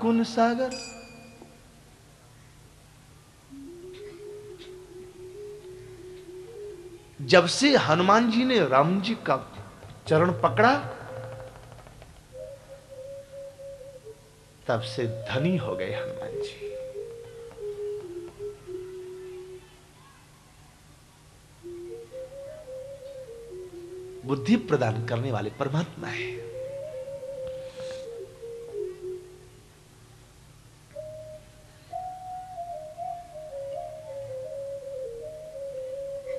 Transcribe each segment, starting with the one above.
कुन सागर। जब से हनुमान जी ने राम जी का चरण पकड़ा, तब से धनी हो गए हनुमान जी। बुद्धि प्रदान करने वाले परमात्मा है।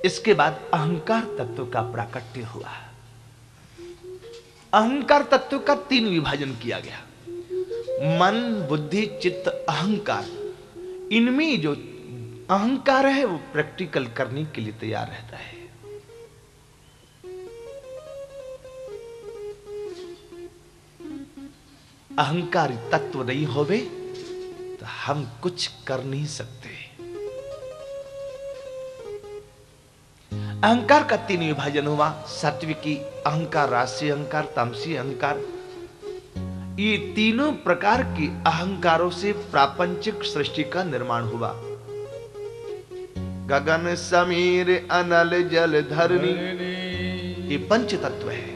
इसके बाद अहंकार तत्व का प्राकट्य हुआ। अहंकार तत्व का 3 विभाजन किया गया। मन, बुद्धि, चित्त, अहंकार। इनमें जो अहंकार है वो प्रैक्टिकल करने के लिए तैयार रहता है। अहंकारी तत्व नहीं होवे तो हम कुछ कर नहीं सकते। अहंकार का 3 विभाजन हुआ। सात्विकी अहंकार, राजसी अहंकार, तामसी अहंकार। ये तीनों प्रकार के अहंकारों से प्रापंचिक सृष्टि का निर्माण हुआ। गगन समीर अनल जल धरणी, ये पंच तत्व है।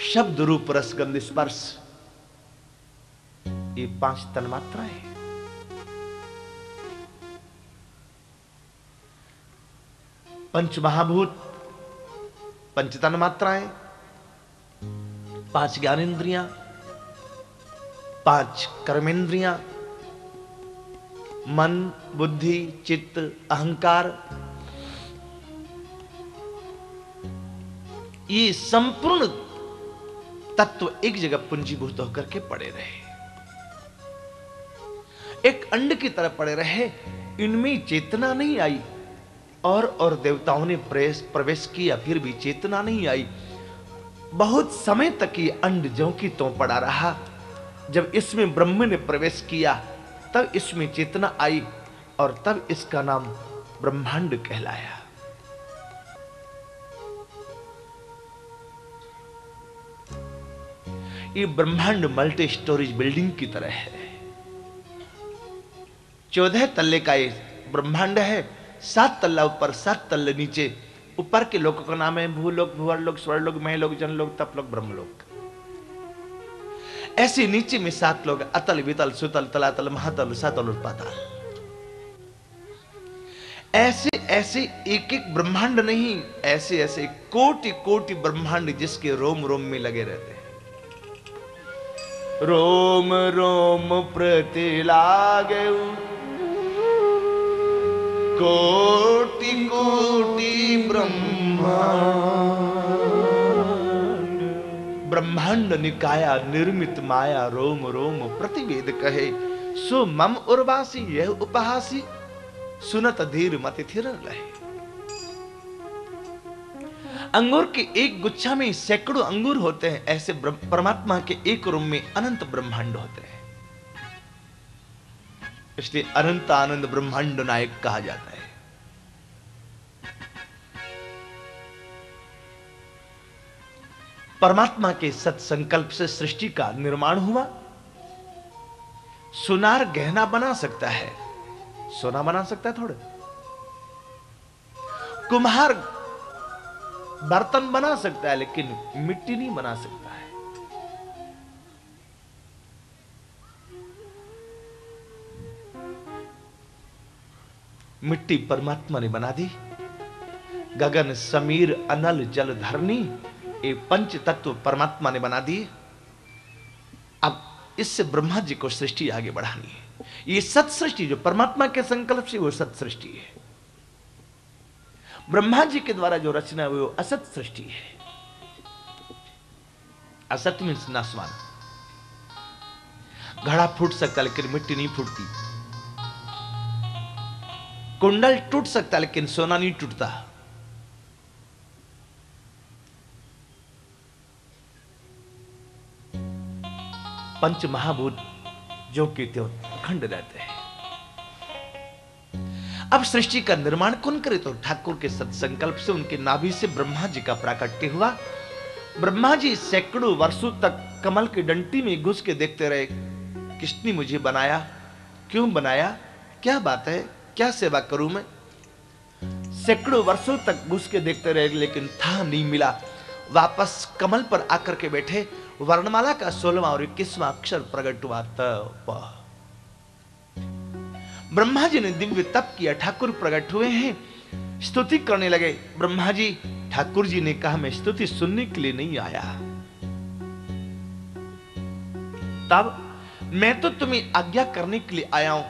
शब्द रूप रस गंध स्पर्श, ये 5 तन्मात्राएं हैं। पंच महाभूत, पंच तन्मात्राएं, 5 ज्ञानेंद्रियां, 5 कर्मेंद्रियां, मन, बुद्धि, चित्त, अहंकार। ये संपूर्ण तत्व एक जगह पूंजीभूत होकर के पड़े रहे, एक अंड की तरह पड़े रहे। इनमें चेतना नहीं आई और देवताओं ने प्रवेश किया, फिर भी चेतना नहीं आई। बहुत समय तक ये अंड ज्यों की त्यों पड़ा रहा। जब इसमें ब्रह्म ने प्रवेश किया तब इसमें चेतना आई और तब इसका नाम ब्रह्मांड कहलाया। ये ब्रह्मांड मल्टी स्टोरेज बिल्डिंग की तरह है। 14 तल्ले का ये ब्रह्मांड है। 7 तल्ला ऊपर, 7 तल्ले नीचे। ऊपर के लोगों का नाम है भूलोक, भुवरलोक, स्वर्लोक, महलोक, जनलोक, तपलोक, ब्रह्मलोक। ऐसे नीचे में 7 लोग, अतल, वितल, सुतल, तलातल, महातल, सातल और पाताल। ऐसे ऐसे एक एक ब्रह्मांड नहीं, ऐसे ऐसे कोटि कोटि ब्रह्मांड जिसके रोम रोम में लगे रहते हैं। रोम रोम प्रति लागे कोटि कोटि ब्रह्मांड। ब्रह्मांड निकाया निर्मित माया, रोम रोम प्रतिवेद कहे। सो मम उर्वासी यह उपहासी, सुनत धीर मति थिर रहे। अंगूर के एक गुच्छा में सैकड़ों अंगूर होते हैं, ऐसे परमात्मा के एक रूम में अनंत ब्रह्मांड होते हैं। इसलिए अनंत आनंद ब्रह्मांड नायक कहा जाता है। परमात्मा के सत्संकल्प से सृष्टि का निर्माण हुआ। सुनार गहना बना सकता है, सोना बना सकता है थोड़े। कुम्हार बर्तन बना सकता है, लेकिन मिट्टी नहीं बना सकता है। मिट्टी परमात्मा ने बना दी। गगन समीर अनल जल धरनी, ये पंच तत्व परमात्मा ने बना दिए। अब इससे ब्रह्मा जी को सृष्टि आगे बढ़ानी है। ये सत सृष्टि जो परमात्मा के संकल्प से, वो सत सृष्टि है। ब्रह्मा जी के द्वारा जो रचना हुई वो असत सृष्टि है। असत मीन्स नासवान। घड़ा फूट सकता लेकिन मिट्टी नहीं फूटती। कुंडल टूट सकता लेकिन सोना नहीं टूटता। पंच महाभूत जो कि त्यों अखंड रहते हैं। अब सृष्टि का निर्माण कौन करे? तो ठाकुर के सत्संकल्प से उनके नाभि से ब्रह्मा जी का प्राकट्य हुआ। ब्रह्मा जी सैकड़ों वर्षों तक कमल की डंटी में घुस के देखते रहे, किसने मुझे बनाया, क्यों बनाया, क्या बात है, क्या सेवा करूं मैं। सैकड़ों वर्षों तक घुस के देखते रहे, लेकिन था नहीं मिला। वापस कमल पर आकर के बैठे, वर्णमाला का 16वां और 21वां अक्षर प्रकट हुआ। तप। ब्रह्मा जी ने दिव्य तप किया, ठाकुर प्रकट हुए हैं, स्तुति करने लगे। ब्रह्मा जी, ठाकुर जी ने कहा मैं स्तुति सुनने के लिए नहीं आया, तब मैं तो तुम्हें आज्ञा करने के लिए आया हूं।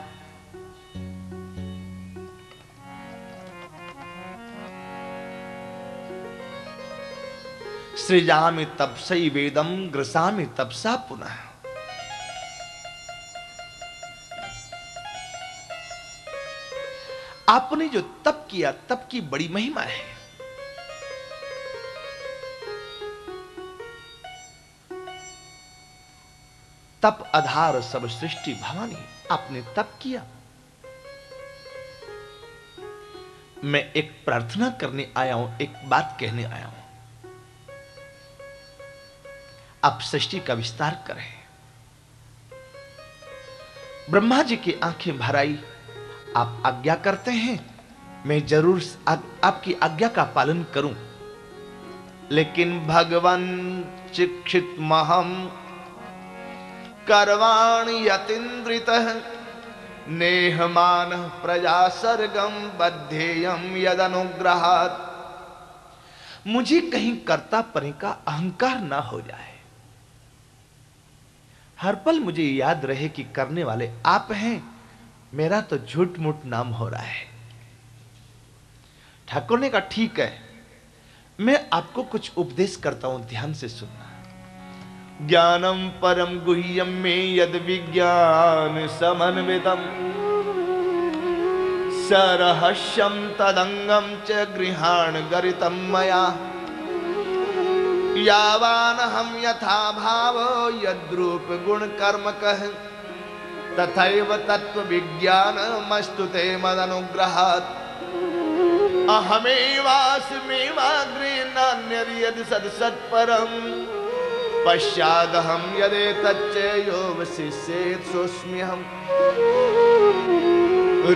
सृजामि तपसै वेदम ग्रसामि तपसा पुनः। आपने जो तप किया, तप की बड़ी महिमा है। तप आधार सब सृष्टि भवानी, आपने तप किया। मैं एक प्रार्थना करने आया हूं, एक बात कहने आया हूं। आप सृष्टि का विस्तार करें। ब्रह्मा जी की आंखें भर आई। आप आज्ञा करते हैं, मैं जरूर आपकी आज्ञा का पालन करूं, लेकिन भगवान चिक्षित महम करवाणि यतीन्द्रितः नेहमान प्रजा सर्गम बद्धेयम यदनुग्रहात्। मुझे कहीं कर्ता पने का अहंकार ना हो जाए, हर पल मुझे याद रहे कि करने वाले आप हैं, मेरा तो झूठ मूठ नाम हो रहा है। ठाकुर ने कहा ठीक है, मैं आपको कुछ उपदेश करता हूं, ध्यान से सुनना। ज्ञानम परम गुह्यम में यद विज्ञान समन्वितम सरहस्यम तदंगम च गृहाण गरितम मया। यावान हम यथा भाव यद्रूप गुण कर्म कह तथैव तत्व विज्ञान मस्तुते मदनुग्रहात्। अहमेवास्मेवाग्रे नान्यर्यदि सत्सत्परम् पश्चादहं यदेतच्च योऽवशिष्येत् सोऽस्म्यहम्।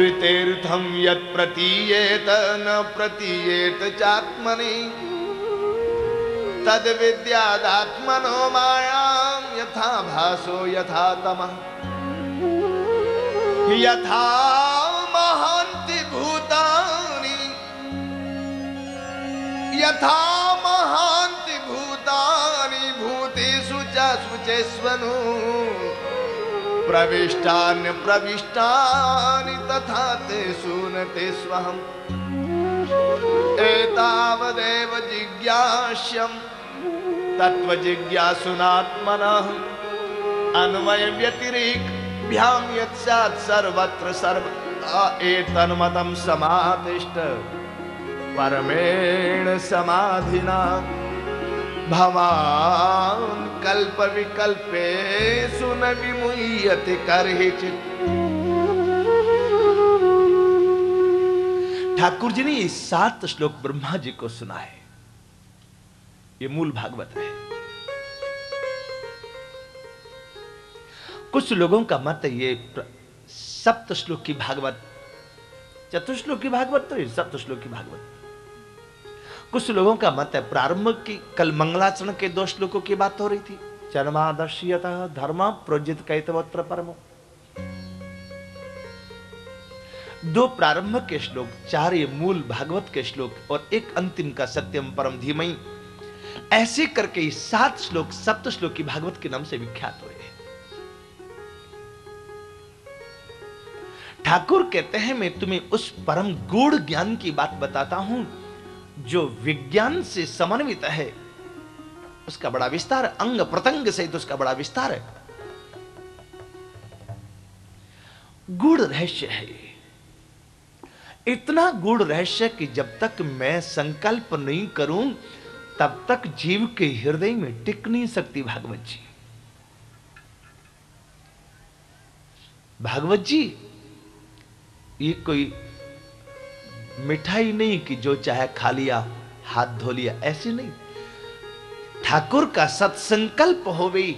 ऋतेर्थं यत् प्रतीयेत न प्रतीयेत चात्मनि तद विद्यादात्मनो मायां यथा भासो यथा तमः। यथा महान्ति भूतानि यथा महान्ति भूतानि भूतेषु च शुचेष्वनु प्रविष्टान्य प्रविष्टानि तथा तेषु न तेष्वहम्। एतावदेव जिज्ञास्यम् तत्व जिज्ञासुनात्मनः अन्वय व्यतिरेकभ्यां यत्स्यात् सर्वत्र सर्वदा एतन्मतं समादिष्ट परमेण समाधिना। भवान् कल्प विकल्पेषु न विमुह्यति कर्हिचित्। ठाकुर जी ने ये 7 श्लोक ब्रह्मा जी को सुनाए। ये मूल भागवत है। कुछ लोगों का मत है ये सप्त श्लोक की भागवत, चतुश्लोक की भागवत, तो ये सप्त श्लोक की भागवत। कुछ लोगों का मत है प्रारंभ की, कल मंगलाचरण के 2 श्लोकों की बात हो रही थी। जन्मादर्श्यतः धर्म प्रोजित कैतवत्र परमो। 2 प्रारंभ के श्लोक, 4 ये मूल भागवत के श्लोक और 1 अंतिम का सत्यम परम धीमहि। ऐसे करके 7 श्लोक सप्त श्लोक की भागवत के नाम से विख्यात हुए। ठाकुर कहते हैं मैं तुम्हें उस परम गूढ़ ज्ञान की बात बताता हूं जो विज्ञान से समन्वित है। उसका बड़ा विस्तार, अंग प्रत्यंग सहित उसका बड़ा विस्तार है। गूढ़ रहस्य है, इतना गूढ़ रहस्य कि जब तक मैं संकल्प नहीं करूं तब तक जीव के हृदय में टिक नहीं सकती भागवत जी। भागवत जी ये कोई मिठाई नहीं कि जो चाहे खा लिया, हाथ धो लिया, ऐसे नहीं। ठाकुर का सत्संकल्प हो गई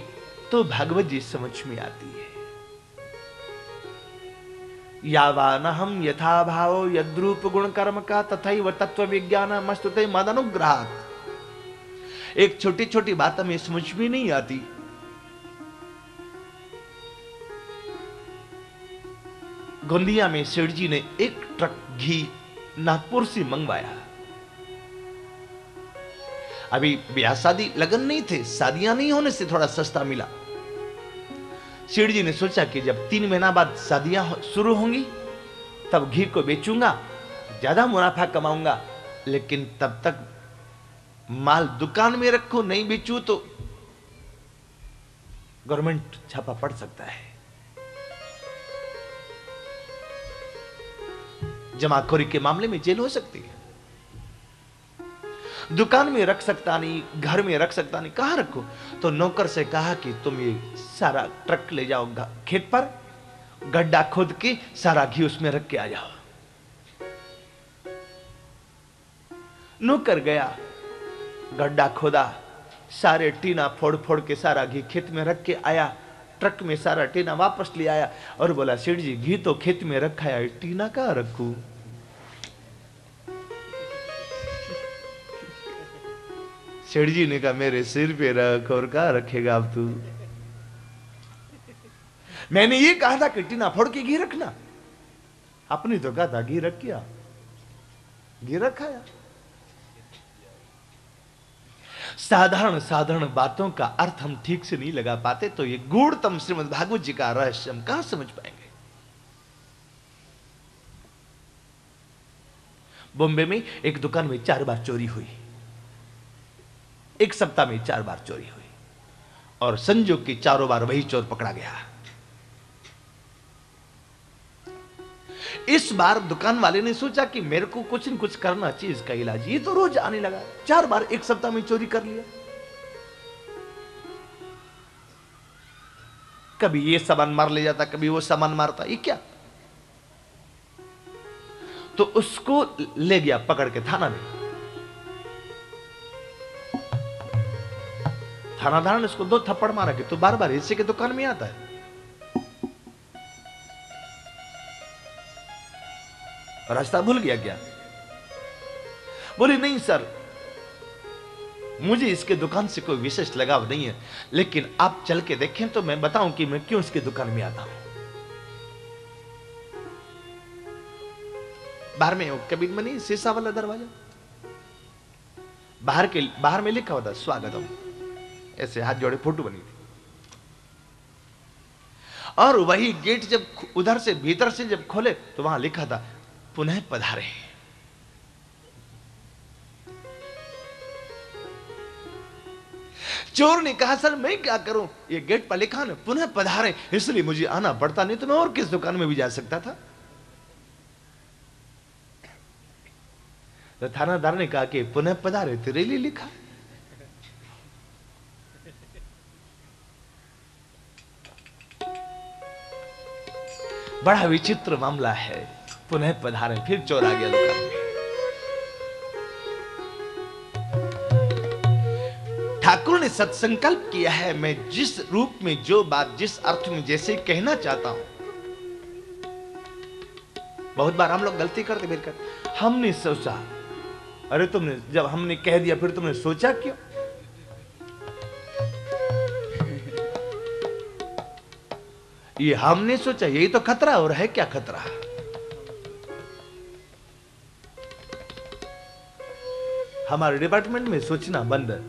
तो भागवत जी समझ में आती है। यावान हम यथा भाव यद्रूप गुण कर्म का तथैव तत्व विज्ञान मस्तुते मद अनुग्रहात्। एक छोटी छोटी बात हमें समझ में नहीं आती। गोंदिया में सेठ जी ने एक ट्रक घी नागपुर से मंगवाया। अभी ब्याह शादी लगन नहीं थे, शादियां नहीं होने से थोड़ा सस्ता मिला। सेठ जी ने सोचा कि जब 3 महीना बाद शादियां शुरू होंगी तब घी को बेचूंगा, ज्यादा मुनाफा कमाऊंगा, लेकिन तब तक माल दुकान में रखो, नहीं बेचू तो गवर्नमेंट छापा पड़ सकता है, जमाखोरी के मामले में जेल हो सकती है। दुकान में रख सकता नहीं, घर में रख सकता नहीं, कहां रखो? तो नौकर से कहा कि तुम ये सारा ट्रक ले जाओ खेत पर, गड्ढा खोद के सारा घी उसमें रख के आ जाओ। नौकर गया, गड्ढा खोदा, सारे टीना फोड़ फोड़ के सारा घी खेत में रख के आया। ट्रक में सारा टीना वापस ले आया और बोला, सेठ जी घी तो खेत में रखा है, टीना कहां रखूं? सेठ जी ने कहा, मेरे सिर पे रख, और कहां रखेगा अब तू? मैंने ये कहा था कि टीना फोड़ के घी रखना, आपने तो कहा था घी रख किया, घी रखा है। साधारण साधारण बातों का अर्थ हम ठीक से नहीं लगा पाते, तो ये गूढ़तम श्रीमद् भागवत जी का रहस्य हम कहां समझ पाएंगे। बॉम्बे में एक दुकान में 4 बार चोरी हुई, एक सप्ताह में 4 बार चोरी हुई, और संजोग की चारों बार वही चोर पकड़ा गया। इस बार दुकान वाले ने सोचा कि मेरे को कुछ न कुछ करना चाहिए इसका इलाज। ये तो रोज आने लगा, 4 बार एक सप्ताह में चोरी कर लिया। कभी ये सामान मार ले जाता, कभी वो सामान मारता, ये क्या? तो उसको ले गया पकड़ के थाना में। थानादार ने उसको 2 थप्पड़ मारा कि तू बार बार हिस्से के दुकान में आता है। रास्ता भूल गया क्या? बोले, नहीं सर, मुझे इसके दुकान से कोई विशेष लगाव नहीं है, लेकिन आप चल के देखें तो मैं बताऊं कि मैं क्यों इसकी दुकान में आता हूं। बाहर में कभी में नहीं, शीशा वाला दरवाजा, बाहर में लिखा होता स्वागतम, ऐसे हाथ जोड़े फोटो बनी थी। और वही गेट जब उधर से भीतर से जब खोले तो वहां लिखा था पुनः पधारे। चोर ने कहा, सर मैं क्या करूं, ये गेट पर लिखा ना पुनः पधारे, इसलिए मुझे आना पड़ता, नहीं तो मैं और किस दुकान में भी जा सकता था। तो थानादार ने कहा कि पुनः पधारे तेरे लिए लिखा। बड़ा विचित्र मामला है। पुनः पधारे, फिर चोर आ गया दुकान में। ठाकुर ने सत्संकल्प किया है, मैं जिस रूप में जो बात जिस अर्थ में जैसे कहना चाहता हूं। बहुत बार हम लोग गलती करते फिर करते, हमने सोचा, अरे तुमने जब हमने कह दिया फिर तुमने सोचा क्यों? ये हमने सोचा, यही तो खतरा, और है क्या खतरा? हमारे डिपार्टमेंट में सोचना बंद है।